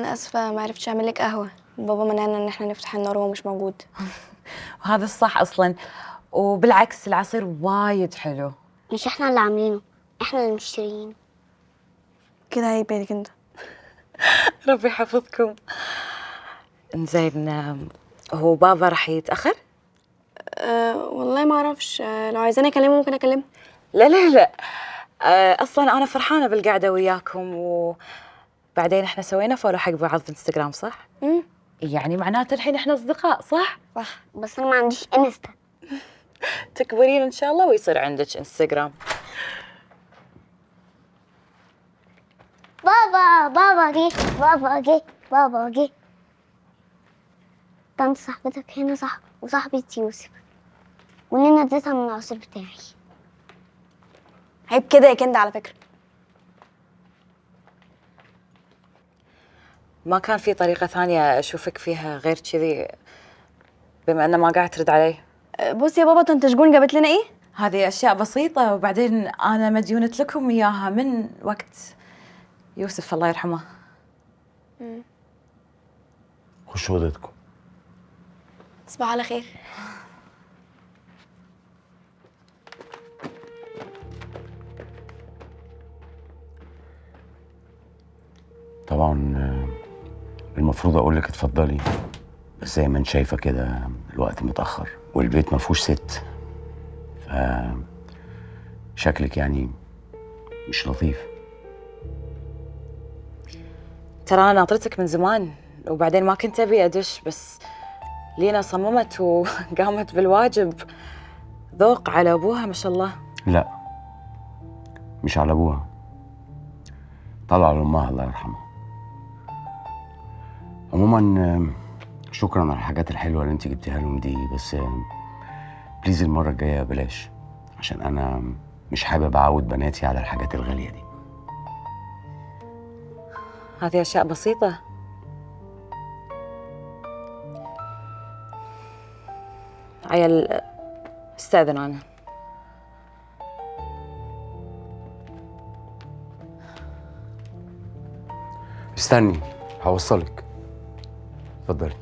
انا اسفه ما عرفتش اعمل لك قهوه. بابا منعنا ان احنا نفتح النار وهو مش موجود. وهذا الصح اصلا، وبالعكس العصير وايد حلو. مش احنا اللي عاملينه، احنا اللي مشتريينه. كده عيب بالك انت. ربي يحفظكم. انزين، هو بابا راح يتاخر؟ والله ما اعرفش. لو عايزاني اكلمه ممكن اكلمه. لا لا لا، اصلا انا فرحانه بالقعده وياكم، وبعدين احنا سوينا فولو حق بعض في انستغرام صح؟ يعني معناته الحين احنا اصدقاء صح؟ صح. بس انا ما عنديش انستا. تكبرين ان شاء الله ويصير عندك انستغرام. بابا جه، بابا جه، بابا جه. ده انت صاحبتك هنا صح، وصاحبتي يوسف، ونينا اديتها من العصير بتاعي. عيب كده يا كندا على فكره. ما كان في طريقه ثانيه اشوفك فيها غير كذي، بما انه ما قاعد ترد علي؟ بصي يا بابا، طنط شجون جابت لنا ايه؟ هذه اشياء بسيطه، وبعدين انا مديونه لكم اياها من وقت يوسف الله يرحمه. خشوا اوضتكم. تصبحوا على خير. طبعا المفروض اقول لك اتفضلي، بس زي ما انت شايفه كده الوقت متاخر والبيت ما فيهوش ست، ف شكلك يعني مش لطيف. ترى انا ناطرتك من زمان، وبعدين ما كنت ابي ادش، بس لينا صممت وقامت بالواجب. ذوق على ابوها ما شاء الله. لا مش على ابوها، طلع على امها الله يرحمها. عموما شكرا على الحاجات الحلوه اللي انت جبتيها لهم دي، بس بليز المره الجايه بلاش، عشان انا مش حابب اعود بناتي على الحاجات الغاليه دي. هذه اشياء بسيطه. عيل استاذن انا. استني هوصلك. اتفضلي.